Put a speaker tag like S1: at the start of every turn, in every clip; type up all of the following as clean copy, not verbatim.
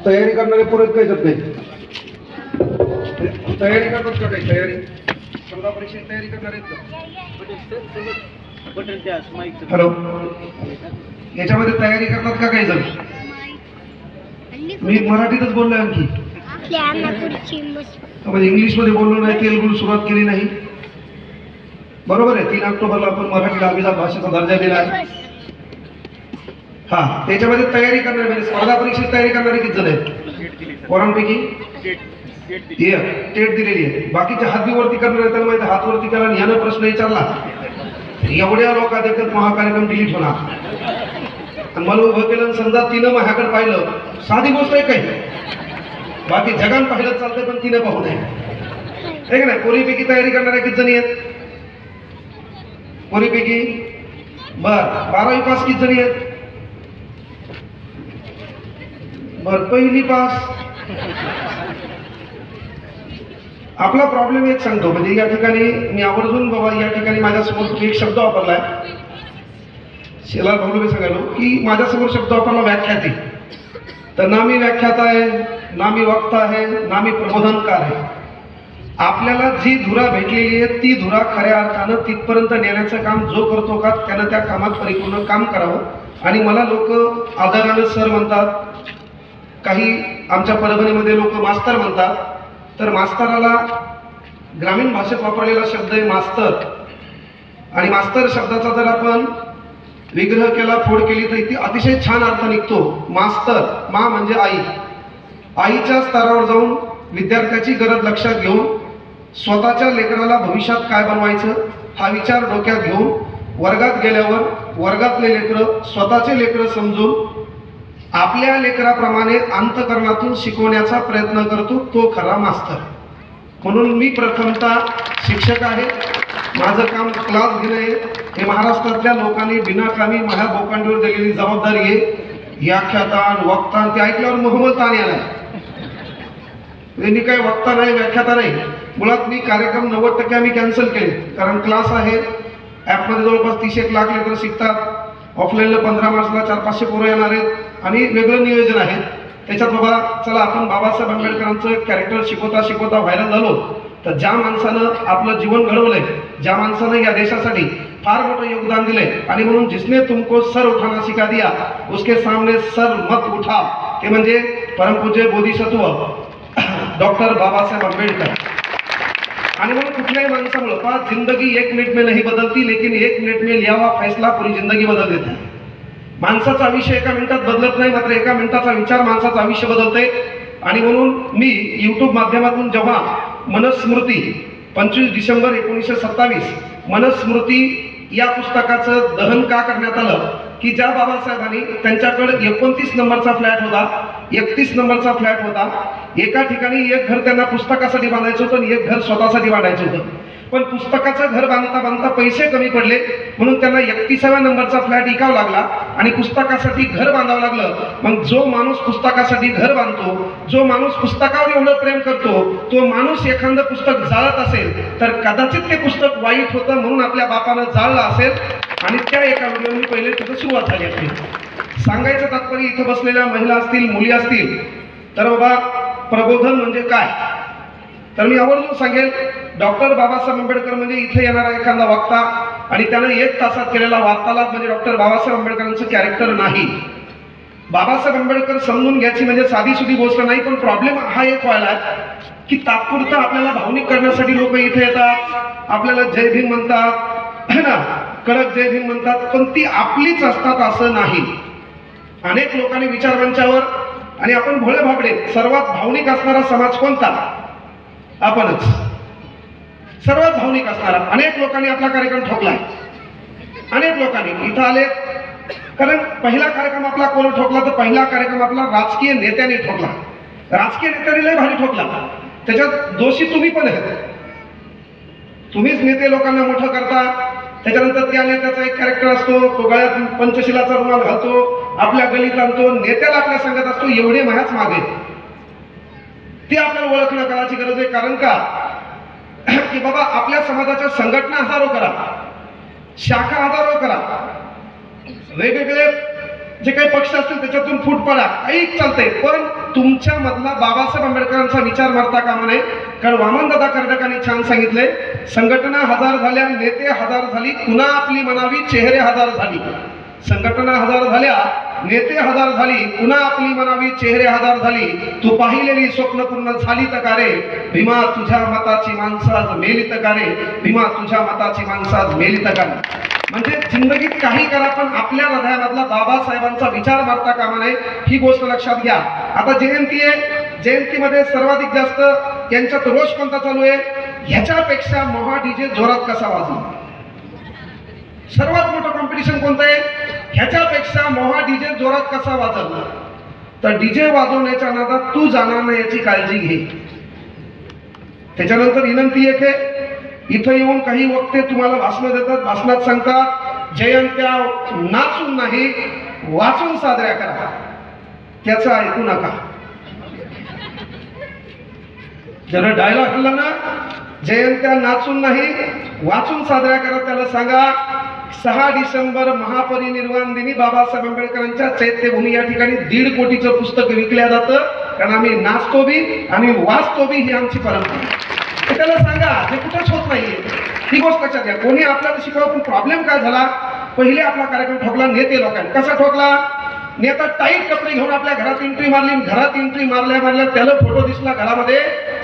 S1: तयारी करणारे परत काय करत काही तयारी करतात का काही तयारी स्पर्धा परीक्षेची तयारी करणार आहेत का? हॅलो, याच्यामध्ये तयारी करतात का काही जण? मी मराठीतच बोललोय आणखी, म्हणजे इंग्लिश मध्ये बोललो नाही, तेलुगू सुरुवात केली नाही. बरोबर आहे. 3 ऑक्टोबरला आपण मराठीला अभिजात भाषेचा दर्जा दिला आहे. हा, त्याच्यामध्ये तयारी करणारे म्हणजे स्पर्धा परीक्षेची तयारी करणारे किती जण आहेत? पोरांपैकी टेट दिलेली आहे. बाकीचे हात वरती करणारे त्यांना माहिती, हात वरती करा आणि यानं प्रश्न विचारला एवढ्या लोकात एकच महाकार्यक्रम डिलीट होणार. आणि मला उभं केलं, समजा तिनं माझ्याकडे पाहिलं, साधी गोष्ट आहे काही, बाकी जगान पाहिलं चालतं पण तिनं पाहू नये, आहे का नाही? पोरीपैकी तयारी करणाऱ्या किती जणी आहेत? पोरीपैकी बर 12वी पास किती जणी आहेत? बर पहिली पास. आपला प्रॉब्लेम एक सांगतो, म्हणजे या ठिकाणी मी आवर्जून बाबा या ठिकाणी माझ्यासमोर एक शब्द वापरलाय, शेलार भाऊला मी सांगायलो की माझ्यासमोर शब्द वापरला व्याख्याती. तर ना मी व्याख्याता आहे, ना मी वक्ता आहे, ना मी प्रबोधनकार आहे. आपल्याला जी धुरा भेटलेली आहे ती धुरा खऱ्या अर्थानं तिथपर्यंत नेण्याचं काम जो करतो का त्यानं त्या कामात परिपूर्ण काम करावं. आणि मला लोक आदरानं सर म्हणतात, काही आमच्या परभणीमध्ये लोक मास्तर म्हणतात. तर मास्तराला ग्रामीण भाषेत वापरलेला शब्द आहे मास्तर. आणि मास्तर शब्दाचा जर आपण विग्रह केला, फोड केली तर ती अतिशय छान अर्थ निघतो. मास्तर, मा म्हणजे आई. आईच्या स्तरावर जाऊन विद्यार्थ्याची गरज लक्षात घेऊन स्वतःच्या लेकराला भविष्यात काय बनवायचं हा विचार डोक्यात घेऊन वर्गात गेल्यावर वर्गातले लेकरं स्वतःचे लेकरं समजून आपल्या लेकराप्रमाणे अंतःकरणातून शिकवण्याचा प्रयत्न करतो, तो खरा मास्तर. म्हणून मी प्रथमतः शिक्षक आहे. माझं काम क्लास घेणं आहे. हे महाराष्ट्रातल्या लोकांनी बिनाकामी माझ्या बोकांडीवर दिलेली जबाबदारी आहे. व्याख्याता वक्ता ते ऐकल्यावर मोहम्मद ताण आलाय. मी काय वक्ता नाही, व्याख्याता नाही. मुळात मी कार्यक्रम 90% आम्ही कॅन्सल केले, कारण क्लास आहे. ॲपमध्ये जवळपास 30 लाख लेकरं शिकतात. ऑफलाईनला 15 मार्चला 400-500 पोरं येणार आहेत आणि वेगळं नियोजन आहे. त्याच्यात बाबा चला आपण बाबासाहेब आंबेडकरांचं कॅरेक्टर शिकवता शिकवता व्हायरल झालो. तर ज्या माणसानं आपलं जीवन घडवलंय, ज्या माणसानं या देशासाठी फार मोठं योगदान दिलंय, आणि म्हणून जिसने तुमको सर उठाना सिखा दिया उसके सामने सर मत उठा, ते म्हणजे परमपूज्य बोधिसत्व डॉक्टर बाबासाहेब आंबेडकर. आणि म्हणून कुठल्याही माणसामुळे पहा, जिंदगी 1 मिनिट में नहीं बदलती, लेकिन 1 मिनिट में लिया हुआ फैसला पूरी जिंदगी बदल देता है. माणसाचं आयुष्य 1 मिनिटात बदलत नाही, मात्र 1 मिनिटाचा विचार माणसाचं आयुष्य बदलते. आणि म्हणून मी यूट्यूब माध्यमातून जेव्हा मनस्मृती 25 डिसेंबर 1927 मनस्मृती या पुस्तकाचं दहन का करण्यात आलं की ज्या बाबासाहेबांनी त्यांच्याकडे 29 नंबरचा फ्लॅट होता, 31 नंबरचा फ्लॅट होता. एका ठिकाणी एक घर त्यांना पुस्तकासाठी बांधायचं होतं आणि एक घर स्वतःसाठी बांधायचं होतं. पण पुस्तकाचं घर बांधता बांधता पैसे कमी पडले, म्हणून त्यांना 31व्या नंबरचा फ्लॅट विकावा लागला आणि पुस्तकासाठी घर बांधावं लागलं. मग जो माणूस पुस्तकासाठी घर बांधतो, जो माणूस पुस्तकावर एवढं प्रेम करतो, तो माणूस एखादं पुस्तक जाळत असेल तर कदाचित ते पुस्तक वाईट होतं म्हणून आपल्या बापानं जाळलं असेल आणि त्या एका व्हिडिओनी पहिले तिथं सुरुवात झाली असते. सांगायचं तात्पर्य इथं बसलेल्या महिला असतील, मुली असतील, तर बाबा प्रबोधन म्हणजे काय, तर मी आवर्जून सांगेल, डॉक्टर बाबासाहेब आंबेडकर म्हणजे इथे येणारा एखादा वक्ता आणि त्यानं 1 तासात केलेला वार्तालाप म्हणजे डॉक्टर बाबासाहेब आंबेडकरांचं कॅरेक्टर नाही. बाबासाहेब आंबेडकर समजून घ्यायची म्हणजे साधी सुधी गोष्ट नाही. पण प्रॉब्लेम हा एक व्हायला की तात्पुरतं आपल्याला भावनिक करण्यासाठी लोक इथे येतात, आपल्याला जय भीम म्हणतात, है ना, कडक जय भीम म्हणतात, पण ती आपलीच असतात असं नाही. अनेक लोकांनी विचारमंचावर, आणि आपण भोळे भाबडे, सर्वात भावनिक असणारा समाज कोणता? आपणच. सर्वात भावनिक असणारा. अनेक लोकांनी आपला कार्यक्रम ठोकलाय. अनेक लोकांनी इथं आले, कारण पहिला कार्यक्रम आपला कोण ठोकला तर पहिला कार्यक्रम आपला राजकीय नेत्याने ठोकला. राजकीय नेत्याने लय भारी ठोकला. त्याच्यात दोषी तुम्ही पण आहेत. तुम्हीच नेते लोकांना मोठं करता. त्याच्यानंतर त्या नेत्याचा एक कॅरेक्टर असतो, तो गळ्यात पंचशिलाचा रुमाल घालतो, आपल्या गलीत आणतो, नेत्याला आपल्या संगत असतो, एवढे माझ्याच मागे. ते आपल्याला ओळखणं करायची गरज आहे. कारण का की बाबा आपल्या समाजाच्या संघटना हजारो करा, शाखा हजारो करा, वेगवेगळे जे काही पक्ष असतील त्याच्यातून फूट पडा, काही चालतंय, पण तुमच्या मधला बाबासाहेब आंबेडकरांचा विचार मारता कामा नये. कारण वामनदादा कर्डकांनी छान सांगितलंय, संघटना हजार झाल्या, नेते हजार झाली, पुन्हा आपली म्हणावी चेहरे हजार झाली. संघटना हजार झाल्या, नेते हजार झाली, पुन्हा आपली म्हणावी चेहरे हजार झाली. तू पाहिलेली स्वप्न पूर्ण झाली तकारे, भीमा तुझ्या मताची माणसं आज मेली तकारे, भीमा तुझ्या मताची माणसं आज मेली तकारे. म्हणजे जिंदगीत काही करा पण आपल्या हृदयामधला बाबासाहेबांचा विचार मारता कामा नये, ही गोष्ट लक्षात घ्या. आता जयंती आहे, जयंतीमध्ये सर्वाधिक जास्त यांच्यात रोष कोणता चालू आहे, ह्याच्यापेक्षा महा डीजे जोरात कसा वाजला. सर्वात मोठं कॉम्पिटिशन कोणतं आहे, ह्याच्यापेक्षा मोहा डीजे जोरात कसा वाजवला. तर डीजे वाजवण्याच्या नादात तू जाणार नाही याची काळजी घे. त्याच्यानंतर विनंती एक आहे, इथं येऊन काही वक्ते तुम्हाला भाषण देतात, भाषणात सांगतात जयंत्या नाचून नाही वाचून साजऱ्या करा, त्याचं ऐकू नका. ज्यानं डायलॉग हल्ला ना, जयंत्या नाचून नाही वाचून साजऱ्या करा, त्याला सांगा 6 डिसेंबर महापरिनिर्वाण दिनी बाबासाहेब आंबेडकरांच्या चैत्यभूमी या ठिकाणी 1.5 कोटीचं पुस्तक विकल्या जातं. कारण आम्ही नाचतो बी आणि वाचतो बी, ही आमची परंपरा. त्याला सांगा, जे कुठंच होत नाहीये, ही गोष्ट लक्षात घ्या. कोणी आपल्याला शिकवलं, पण प्रॉब्लेम काय झाला, पहिले आपला कार्यक्रम ठोकला नेते लोकांनी. कसा ठोकला, नेता टाईट कपडे घेऊन आपल्या घरात एंट्री मारली, घरात एंट्री मारल्या त्याला फोटो दिसला घरामध्ये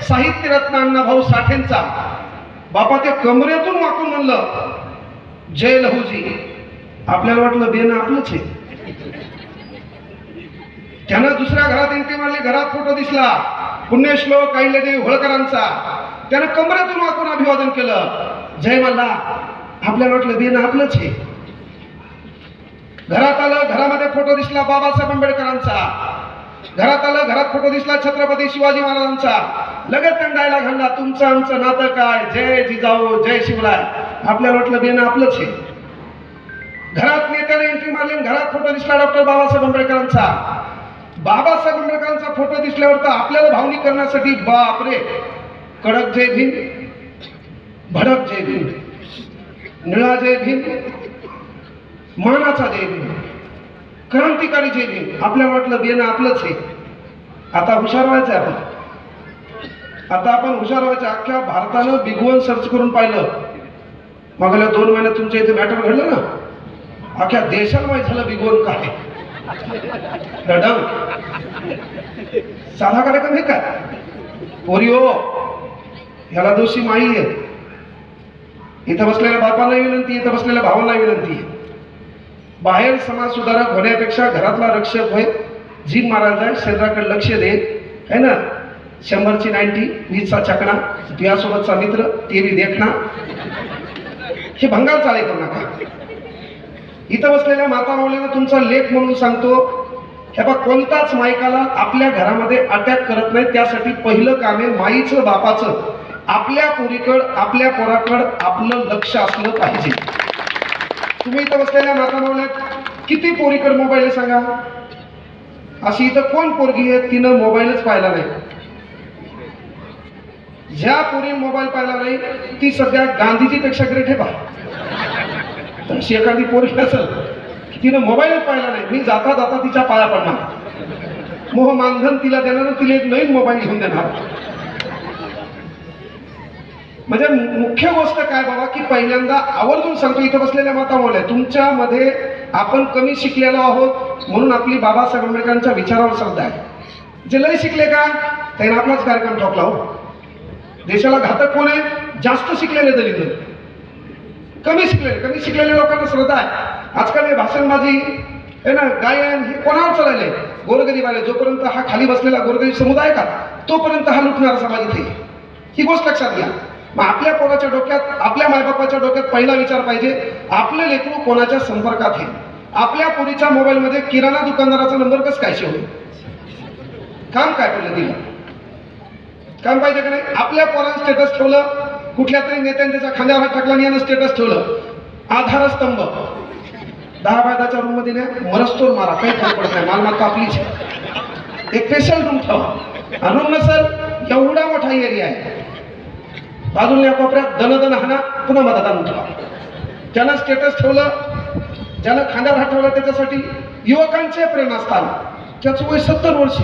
S1: साहित्य रत्न अण्णाभाऊ साठेंचा. बापा त्या कमरेतून वाकून म्हणलं जय लहूजी. आपल्याला वाटलं बेन आपलंच आहे. त्यानं दुसऱ्या घरात एंट्री मारली, घरात फोटो दिसला पुण्यश्लोक अहिल्यादेवी होळकरांचा. त्यानं कमरेतून वाकून अभिवादन केलं, जय मल्ला. आपल्याला वाटलं बेन आपलंच आहे. घरात आलं, घरामध्ये फोटो दिसला बाबासाहेब आंबेडकरांचा. घरात आलं, घरात फोटो दिसला छत्रपती शिवाजी महाराजांचा. लगेच त्यांना घालला, तुमचं आमचं नातं काय, जय जिजाऊ जय शिवराय. आपल्याला वाटलं बेन आपलंच आहे. घरात नेत्याने एंट्री मारली, घरात फोटो दिसला डॉक्टर बाबासाहेब आंबेडकरांचा. बाबासाहेब आंबेडकरांचा फोटो दिसल्यावर तर आपल्याला भावनिक करण्यासाठी बापरे, कडक जय भीम, भडक जय भीम, निळा जय भीम, मानाचा जय भीम, क्रांतिकारी जय भीम. आपल्याला वाटलं बेन आपलंच आहे. आता हुशार व्हायचं आहे आपण. आता आपण हुशार व्हायचं. अख्ख्या भारतानं बिग वन सर्च करून पाहिलं. मागल्या 2 महिन्यात तुमच्या इथे मॅटर घडलं ना, अख्ख्या देशाला माहीत झालं बिग वन काय. रडम साधा कार्यक्रम हे काय, पोरिओ ह्याला दोषी माई आहे. इथं बसलेल्या बापांना विनंती, इथं बसलेल्या भावांना विनंती आहे, बाहेर समाज सुधारक होण्यापेक्षा घरातला रक्षक होय, जीभ मारायला जाय, शरीराकडे लक्ष दे, है ना. 100ची 90, 20चा चकणा, तुझ्यासोबतचा मित्र ते बी देखना. हे भंगार चाळे करू नका. इथं बसलेल्या माता माऊलींना तुमचा लेख म्हणून सांगतो, हे बघ, कोणताच मायकाला आपल्या घरामध्ये अटॅक करत नाही. त्यासाठी पहिलं काम आहे माईचं बापाचं आपल्या पोरीकड, आपल्या पोराकड आपलं लक्ष असलं पाहिजे. तुम्ही इथं बसलेल्या माता माऊलीत किती पोरीकड मोबाईल आहे सांगा. अशी इथं कोण पोरगी आहे तिनं मोबाईलच पाहिला नाही. ज्या पोरी मोबाईल पाहिला नाही ती सध्या गांधीजीपेक्षा ग्रेट आहे बा. तशी एखादी पोरगी असेल तिनं मोबाईलच पाहिला नाही, मी जाता जाता तिच्या पाया पडणार, मोह मानधन तिला देणार, तिला एक नवीन मोबाईल घेऊन देणार. म्हणजे मुख्य गोष्ट काय बाबा, की पहिल्यांदा आवर्जून सांगतो, इथं बसलेल्या माता माऊल्या, तुमच्यामध्ये आपण कमी शिकलेलो आहोत म्हणून आपली बाबासाहेब आंबेडकरांच्या विचारावर श्रद्धा आहे. जे लय शिकले का त्याने आपलाच कार्यक्रम ठोकला हो. देशाला घातक कोण आहे, जास्त शिकलेले दलित. कमी शिकलेल्या लोकांना श्रद्धा आहे. आजकाल हे भाषणबाजी आहे ना, गायन हे कोणावर चालले, गोरगरीबाला. जोपर्यंत हा खाली बसलेला गोरगरीब समुदाय का, तोपर्यंत हा लुटणारा समाज इथे. ही गोष्ट लक्षात घ्या. मग आपल्या पोराच्या डोक्यात, आपल्या मायबापाच्या डोक्यात पहिला विचार पाहिजे, आपलं लेकरू कोणाच्या संपर्कात आहे. आपल्या पोरीच्या मोबाईलमध्ये किराणा दुकानदाराचा नंबर कसं काय शेवट, काम काय पडलं तिला, काम पाहिजे का नाही. आपल्या पोरानं स्टेटस ठेवलं, कुठल्या तरी नेत्याने त्याच्या खांद्यावर हात टाकला आणि यानं स्टेटस ठेवलं, आधारस्तंभ 10 बायदाच्या रूम मध्ये मरस्तोर मारा, काही फरक पडत नाही, मालमत्ता आपलीच. एक स्पेशल रूम ठेवा. रूम नसेल एवढा मोठा एरिया आहे, बाजूला कोपऱ्यात दन हाना, पुन्हा मधात आणून ठेवा. ज्यानं स्टेटस ठेवलं, ज्यानं खांद्यावर हात ठेवला त्याच्यासाठी युवकांचे प्रेरणास्थान, त्याचं वय 70 वर्ष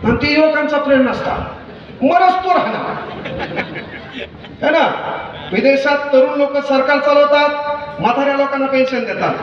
S1: आणि ते युवकांचा प्रेरणास्थान मरच तो राहणार है ना. विदेशात तरुण लोक सरकार चालवतात, म्हाताऱ्या लोकांना पेन्शन देतात.